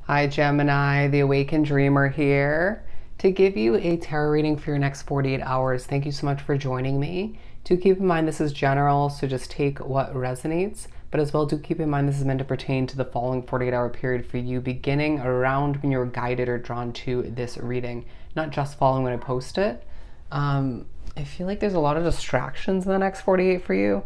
Hi Gemini, the Awakened Dreamer here to give you a tarot reading for your next 48 hours. Thank you so much for joining me. Do keep in mind this is general, so just take what resonates, but as well do keep in mind this is meant to pertain to the following 48-hour period for you, beginning around when you're guided or drawn to this reading, not just following when I post it. I feel like there's a lot of distractions in the next 48 for you.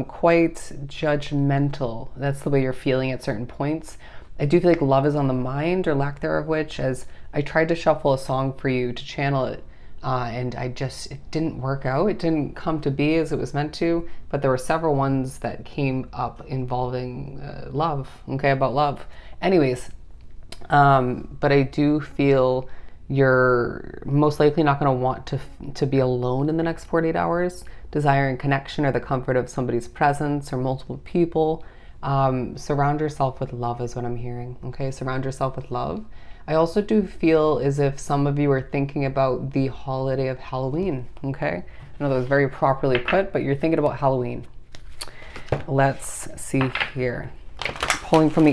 Quite judgmental. That's the way you're feeling at certain points. I do feel like love is on the mind, or lack thereof, which, as I tried to shuffle a song for you to channel it, and it didn't work out. It didn't come to be as it was meant to, but there were several ones that came up involving love, okay, about love. Anyways, but I do feel you're most likely not going to want to be alone in the next 48 hours, desiring connection or the comfort of somebody's presence or multiple people. Surround yourself with love is what I'm hearing. Okay, surround yourself with love. I also do feel as if some of you are thinking about the holiday of Halloween. Okay, I know that was very properly put, but you're thinking about Halloween. Let's see here. Pulling from the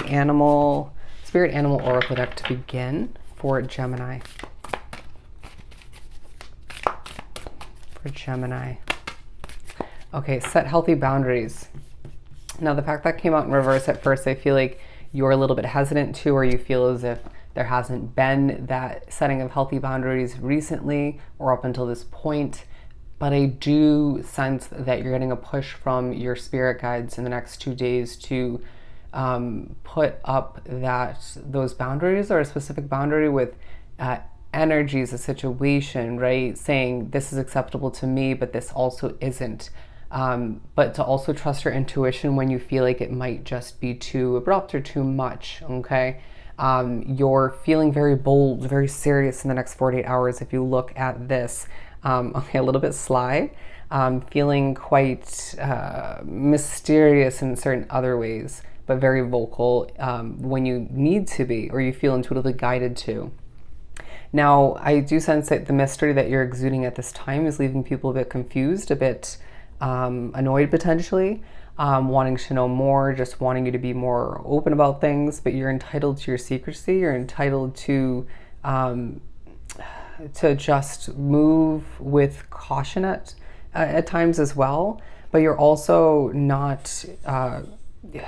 Spirit Animal Oracle deck to begin for Gemini. Okay, set healthy boundaries. Now, the fact that came out in reverse at first, I feel like you're a little bit hesitant to, or you feel as if there hasn't been that setting of healthy boundaries recently or up until this point. But I do sense that you're getting a push from your spirit guides in the next 2 days to put up those boundaries, or a specific boundary with energies, a situation, right? Saying this is acceptable to me, but this also isn't. But to also trust your intuition when you feel like it might just be too abrupt or too much, okay? You're feeling very bold, very serious in the next 48 hours if you look at this. Okay, a little bit sly, feeling quite mysterious in certain other ways, but very vocal when you need to be, or you feel intuitively guided to. Now, I do sense that the mystery that you're exuding at this time is leaving people a bit confused, a bit annoyed potentially, wanting to know more, just wanting you to be more open about things, but you're entitled to your secrecy. You're entitled to just move with caution at times as well, but you're also not, you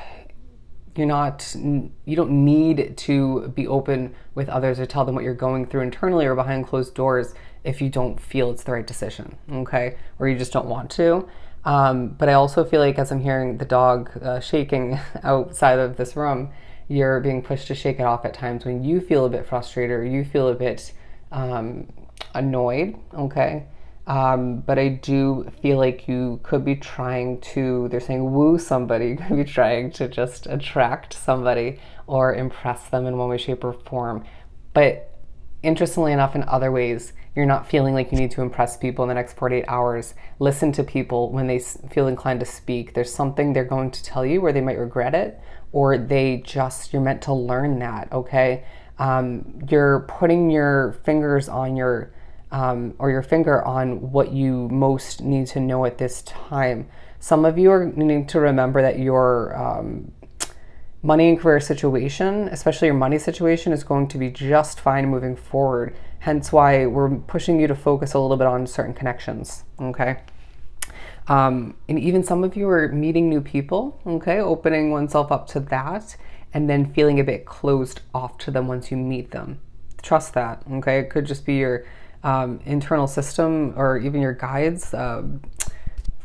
don't need to be open with others or tell them what you're going through internally or behind closed doors if you don't feel it's the right decision, okay? Or you just don't want to. But I also feel like, as I'm hearing the dog shaking outside of this room, you're being pushed to shake it off at times when you feel a bit frustrated or you feel a bit annoyed, okay? But I do feel like you could be trying to, they're saying woo somebody, you could be trying to just attract somebody or impress them in one way, shape, or form. But interestingly enough, in other ways, you're not feeling like you need to impress people in the next 48 hours. Listen to people when they feel inclined to speak. There's something they're going to tell you, or they might regret it, or you're meant to learn that, okay? You're putting your fingers on your finger on what you most need to know at this time. Some of you are needing to remember that your money and career situation, especially your money situation, is going to be just fine moving forward. Hence why we're pushing you to focus a little bit on certain connections, okay? And even some of you are meeting new people, okay? Opening oneself up to that, and then feeling a bit closed off to them once you meet them. Trust that, okay? It could just be your internal system, or even your guides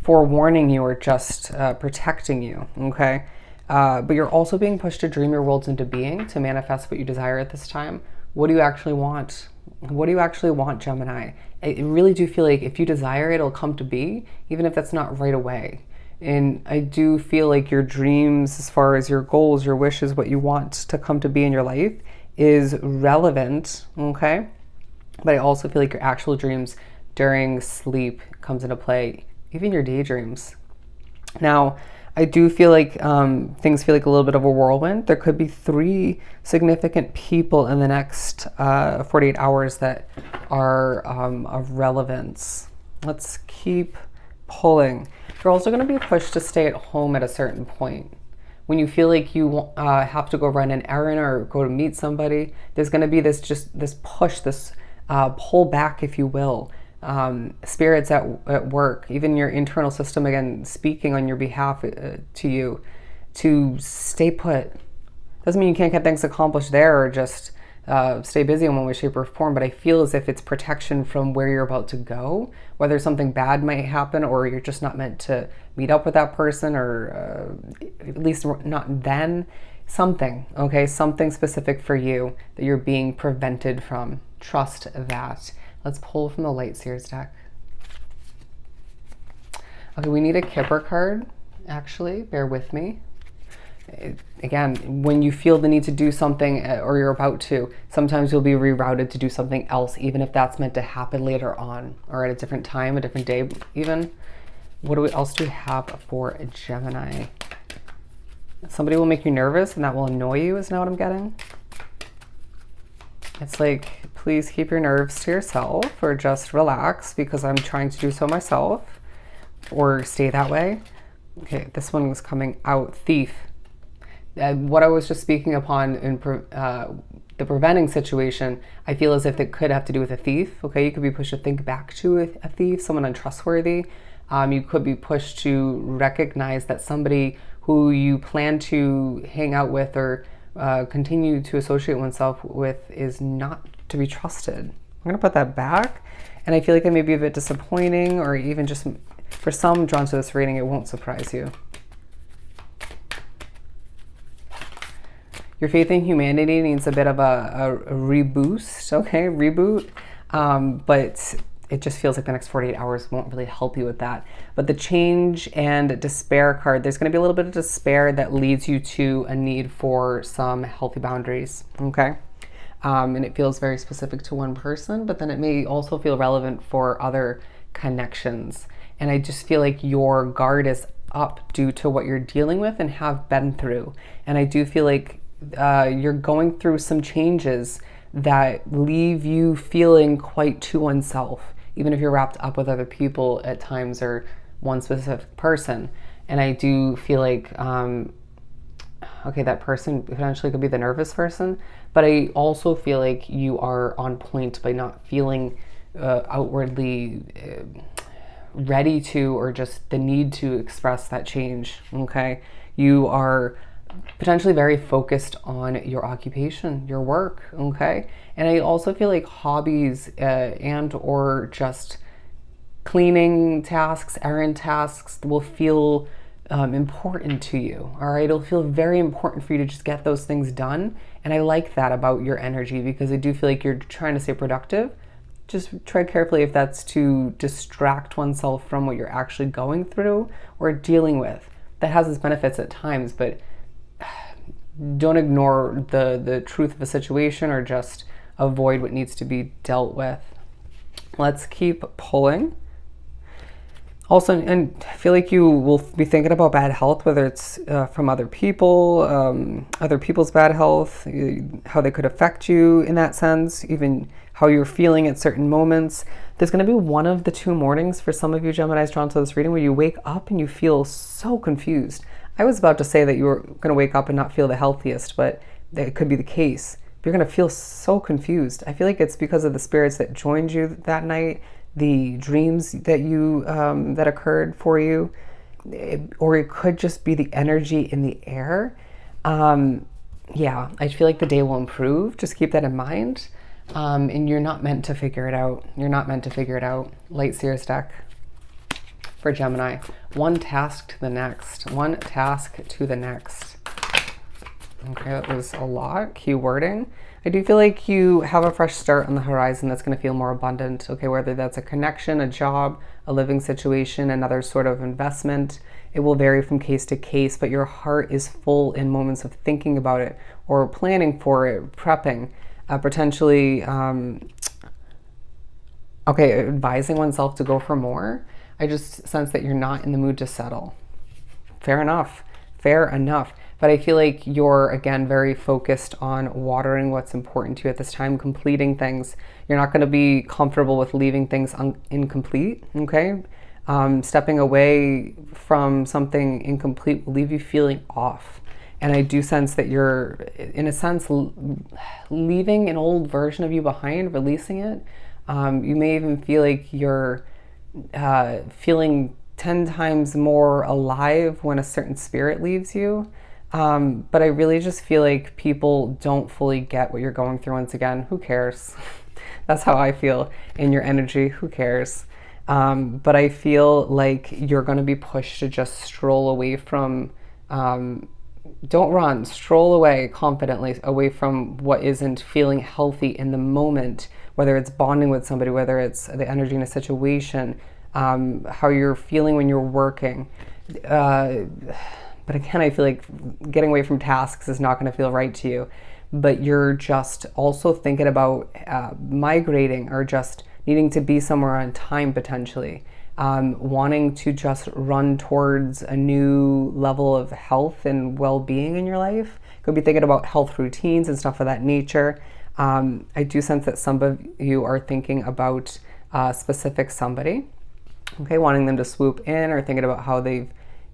forewarning you, or just protecting you, okay? But you're also being pushed to dream your worlds into being, to manifest what you desire at this time. What do you actually want? What do you actually want, Gemini? I really do feel like if you desire it, it'll come to be, even if that's not right away. And I do feel like your dreams, as far as your goals, your wishes, what you want to come to be in your life, is relevant, okay? But I also feel like your actual dreams during sleep comes into play, even your daydreams. Now, I do feel like things feel like a little bit of a whirlwind. There could be 3 significant people in the next 48 hours that are of relevance. Let's keep pulling. You're also going to be pushed to stay at home at a certain point. when you feel like you have to go run an errand or go to meet somebody, there's going to be this push, this pull back, if you will. Spirits at work, even your internal system, again, speaking on your behalf to you to stay put. Doesn't mean you can't get things accomplished there or just stay busy in one way, shape, or form, but I feel as if it's protection from where you're about to go, whether something bad might happen or you're just not meant to meet up with that person, or at least not then. Something, okay? Something specific for you that you're being prevented from. Trust that. Let's pull from the Light Seers deck. Okay, we need a Kipper card, actually. Bear with me. Again, when you feel the need to do something or you're about to, sometimes you'll be rerouted to do something else, even if that's meant to happen later on or at a different time, a different day even. What else do we have for a Gemini? Somebody will make you nervous and that will annoy you, is now what I'm getting. It's like, please keep your nerves to yourself or just relax because I'm trying to do so myself, or stay that way. Okay, this one was coming out, Thief. What I was just speaking upon in the preventing situation, I feel as if it could have to do with a thief. Okay, you could be pushed to think back to a thief, someone untrustworthy. You could be pushed to recognize that somebody who you plan to hang out with or continue to associate oneself with is not to be trusted. I'm going to put that back, and I feel like it may be a bit disappointing, or even just for some drawn to this reading, it won't surprise you. Your faith in humanity needs a bit of a reboost, okay, reboot, but it just feels like the next 48 hours won't really help you with that. But the change and despair card, there's going to be a little bit of despair that leads you to a need for some healthy boundaries, okay? And it feels very specific to one person, but then it may also feel relevant for other connections. And I just feel like your guard is up due to what you're dealing with and have been through. And I do feel like you're going through some changes that leave you feeling quite to oneself, even if you're wrapped up with other people at times or one specific person. And I do feel like, okay, that person potentially could be the nervous person, but I also feel like you are on point by not feeling outwardly ready to, or just the need to express that change, okay? You are potentially very focused on your occupation, your work, okay? And I also feel like hobbies and or just cleaning tasks, errand tasks will feel important to you, all right? It'll feel very important for you to just get those things done. And I like that about your energy, because I do feel like you're trying to stay productive. Just tread carefully if that's to distract oneself from what you're actually going through or dealing with. That has its benefits at times, but don't ignore the truth of a situation or just avoid what needs to be dealt with. Let's keep pulling. Also, and I feel like you will be thinking about bad health, whether it's from other people, other people's bad health, how they could affect you in that sense, even how you're feeling at certain moments. There's going to be one of the two mornings for some of you Geminis drawn to this reading where you wake up and you feel so confused. I was about to say that you were going to wake up and not feel the healthiest, but that could be the case. You're going to feel so confused. I feel like it's because of the spirits that joined you that night, the dreams that you that occurred for you, or it could just be the energy in the air. Yeah, I feel like the day will improve. Just keep that in mind. And you're not meant to figure it out. You're not meant to figure it out. Light Seers deck for Gemini. One task to the next. One task to the next. Okay, that was a lot. Key wording. I do feel like you have a fresh start on the horizon that's going to feel more abundant. Okay, whether that's a connection, a job, a living situation, another sort of investment. It will vary from case to case, but your heart is full in moments of thinking about it or planning for it, prepping, potentially, okay, advising oneself to go for more. I just sense that you're not in the mood to settle. Fair enough. Fair enough. But I feel like you're, again, very focused on watering what's important to you at this time, completing things. You're not going to be comfortable with leaving things incomplete, okay? Stepping away from something incomplete will leave you feeling off. And I do sense that you're, in a sense, leaving an old version of you behind, releasing it. You may even feel like you're feeling 10 times more alive when a certain spirit leaves you. But I really just feel like people don't fully get what you're going through. Once again, who cares? That's how I feel in your energy. Who cares? But I feel like you're going to be pushed to just stroll away from, don't run, stroll away confidently away from what isn't feeling healthy in the moment, whether it's bonding with somebody, whether it's the energy in a situation, how you're feeling when you're working. But again, I feel like getting away from tasks is not going to feel right to you. But you're just also thinking about migrating or just needing to be somewhere on time potentially. Wanting to just run towards a new level of health and well-being in your life. Could be thinking about health routines and stuff of that nature. I do sense that some of you are thinking about a specific somebody, okay, wanting them to swoop in, or thinking about how they've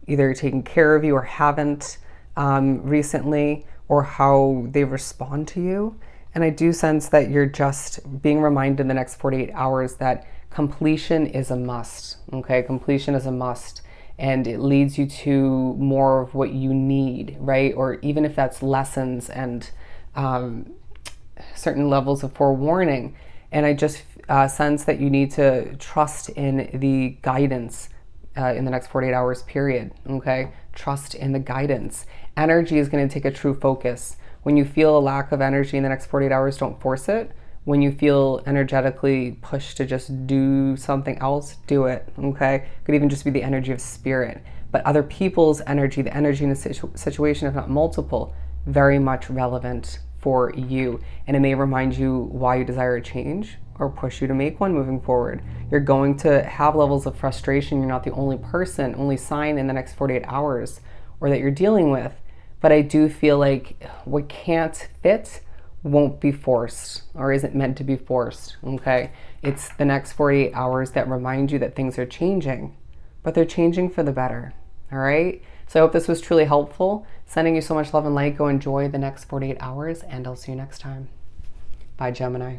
either taken care of you or haven't recently, or how they respond to you. And I do sense that you're just being reminded in the next 48 hours that completion is a must, okay? Completion is a must, and it leads you to more of what you need, right? Or even if that's lessons and certain levels of forewarning. And I just sense that you need to trust in the guidance in the next 48 hours period, okay? Trust in the guidance. Energy is going to take a true focus. When you feel a lack of energy in the next 48 hours, don't force it. When you feel energetically pushed to just do something else, do it, okay? It could even just be the energy of spirit. But other people's energy, the energy in a situation, if not multiple, very much relevant for you. And it may remind you why you desire a change or push you to make one moving forward. You're going to have levels of frustration. You're not the only person, only sign in the next 48 hours or that you're dealing with. But I do feel like what can't fit won't be forced or isn't meant to be forced, okay? It's the next 48 hours that remind you that things are changing, but they're changing for the better, all right? So I hope this was truly helpful. Sending you so much love and light. Go enjoy the next 48 hours, and I'll see you next time. Bye, Gemini.